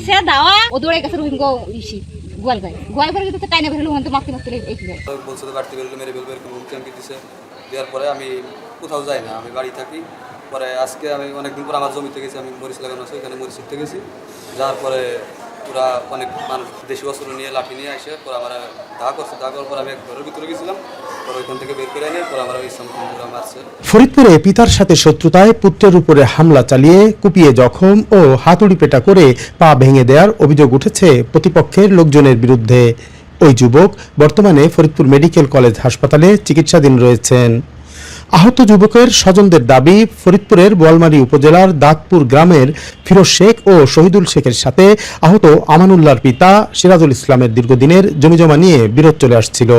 দিছে দাওয়া ও দৌড়ে গেছে রহিম গো ইসি গোয়াল গায় গোয়াল করে তো টাইনে বেরলো হন তো মারতে মারতে এই গেল বলছে তো বাড়তে বেরলো মেরে ফেলবে এরকম হুমকি আমাকে দিছে দেওয়ার পরে আমি কোথাও যাই না আমি বাড়ি থাকি পরে আজকে আমি অনেকদিন পর আমার জমিতে গেছি আমি মরিচ লাগানো আছে ওইখানে মরিচ শিখতে গেছি যাওয়ার পরে ওরা অনেক মানুষ দেশি অস্ত্র নিয়ে লাঠি নিয়ে আসে পরে আমার দা করছে দা করার পর আমি এক ঘরের ভিতরে গেছিলাম পরে ওইখান থেকে বের করে এনে পরে আমার ইসলাম ওরা মারছে। ফরিদপুরে পিতার সাথে শত্রুতায় পুত্রের উপরে হামলা চালিয়ে কুপিয়ে জখম ও হাতুড়ি পেটা করে পা ভেঙে দেওয়ার অভিযোগ উঠেছে প্রতিপক্ষের লোকজনের বিরুদ্ধে। ওই যুবক বর্তমানে ফরিদপুর মেডিকেল কলেজ হাসপাতালে চিকিৎসাধীন রয়েছেন। আহত যুবকের স্বজনদের দাবি, ফরিদপুরের বোয়ালমারী উপজেলার দাঁতপুর গ্রামের ফিরোজ শেখ ও শহীদুল শেখের সাথে আহত আমানুল্লাহর পিতা সিরাজুল ইসলামের দীর্ঘদিনের জমিজমা নিয়ে বিরোধ চলে আসছিল।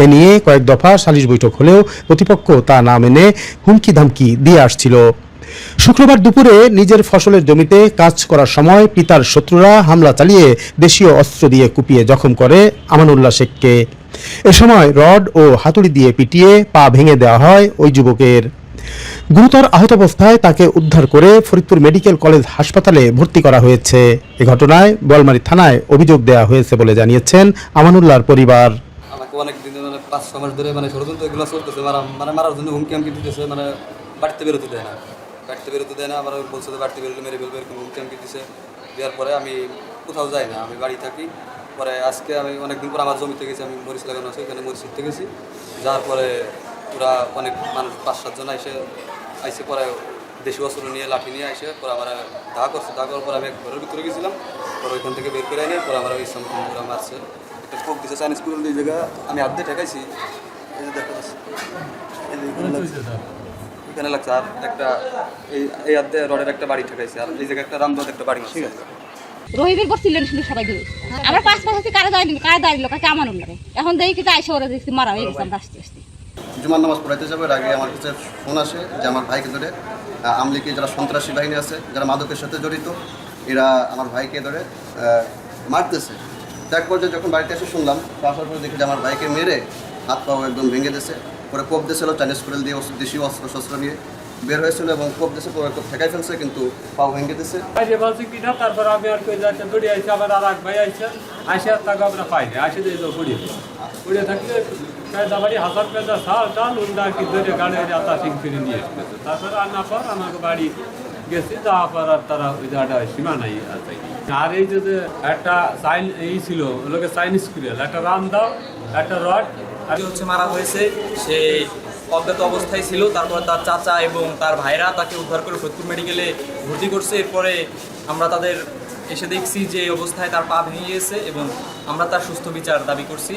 এ নিয়ে কয়েক দফা সালিশ বৈঠক হলেও প্রতিপক্ষ তা না মেনে হুমকি ধামকি দিয়ে আসছিল। শুক্রবার দুপুরে নিজের ফসলের জমিতে কাজ করার সময় পিতার শত্রুরা হামলা চালিয়ে দেশীয় অস্ত্র দিয়ে কুপিয়ে জখম করে আমানুল্লাহ শেখকে। এ সময় রড ও হাতুড়ি দিয়ে পিটিয়ে পা ভেঙে দেওয়া হয় ওই যুবকের। গুরুতর আহত অবস্থায় তাকে উদ্ধার করে ফরিদপুর মেডিকেল কলেজ হাসপাতালে ভর্তি করা হয়েছে। এ ঘটনায় বোয়ালমারী থানায় অভিযোগ দেওয়া হয়েছে বলে জানিয়েছেন আমানুল্লাহর পরিবার। আমাকে অনেক দিন মানে 5-6 মাস ধরে মানে ষড়যন্ত্র এগুলো চলতেছে মারার জন্য হুমকি আমাকে দিতেছে মানে বাড়িতে বেরোতে দেয় না আমার বলছে তো বাড়িতে বেরোলে মেরে ফেলবে এরকম হুমকি আমাকে দিছে দেওয়ার পরে আমি কোথাও যাই না আমি বাড়ি থাকি পরে আজকে আমি অনেকদিন পর আমার জমিতে গেছি আমি মরিচ লাগানো আছে ওইখানে মরিচ শিখতে গেছি যাওয়ার পরে ওরা অনেক মানুষ 5-7 জন আইসে পরে দেশি অস্ত্র নিয়ে লাঠি নিয়ে আসে পরে আমার দা করছে দা করার পর আমি এক ঘরের ভিতরে গেছিলাম পরে ওইখান থেকে বের করে এনে পরে আমার ইসলাম ওরা মারছে একটা কোপ দিছে চাইনিজ স্কুল দুই জায়গা আমি হাত দিয়ে ঠেকাইছি এই যে দেখা যাচ্ছে এখানে লাগছে আর একটা এই হাত দিয়ে রডের একটা বাড়ি ঠেকাইছে আর এই জায়গায় একটা রামদত একটা বাড়ি ঠিক আছে রহিমের পর ছিলেন শুধু সবাই দিল আমরা 5 মাস কারে দাঁড়িয়ে কাকে আমানুল্লাহ এখন দেখি কি আইসা ওরা দেখছি মারা হয়ে গেছে আমরা আস্তে আস্তে জুমার নামাজ পড়াইতে যাবে এর আগে আমার কাছে ফোন আসে যে আমার ভাইকে ধরে আমলিকে যারা সন্ত্রাসী বাহিনী আছে যারা মাদকের সাথে জড়িত এরা আমার ভাইকে ধরে মারতেছে। এক পর্যায়ে যখন বাড়িতে এসে শুনলাম আসার পরে দেখি যে আমার ভাইকে মেরে হাত পাও একদম ভেঙে দিয়েছে পরে কোপ দিয়েছিল চাইনিজ স্কুল দিয়ে দেশীয় অস্ত্র শস্ত্র নিয়ে বের হয়েছিল এবং কোপ দিয়েছে পরে কোপ ঠেকাই ফেলছে কিন্তু পাও ভেঙে দিয়েছে। তারপর আমি আর কই যাচ্ছি দড়ি আইসি আবার আর এক ভাই আইসে আসে আর তাকে আমরা পাইনি আসে দিয়ে পড়িয়ে থাকলে কায়দাবাড়ি হাজার পেঁচা চাল উন্ডা কি ধরে গাড়ি আতা সিং ফিরে নিয়ে এসেছে তারপরে আনার পর আমাকে বাড়ি গেছি যাওয়ার পর আর তারা ওই জায়গাটা সীমা নাই আছে। আর এই যে একটা সাইন এই ছিল লোকে চাইনিজ স্কুল একটা রাম দাও একটা রড হচ্ছে মারা হয়েছে সে অজ্ঞাত অবস্থায় ছিল তারপর তার চাচা এবং তার ভাইরা তাকে উদ্ধার করে ফরিদপুর মেডিকেলে ভর্তি করছে। এরপরে আমরা তাদের এসে দেখছি যে অবস্থায় তার পা ভেঙে গিয়েছে এবং আমরা তার সুস্থ বিচার দাবি করছি।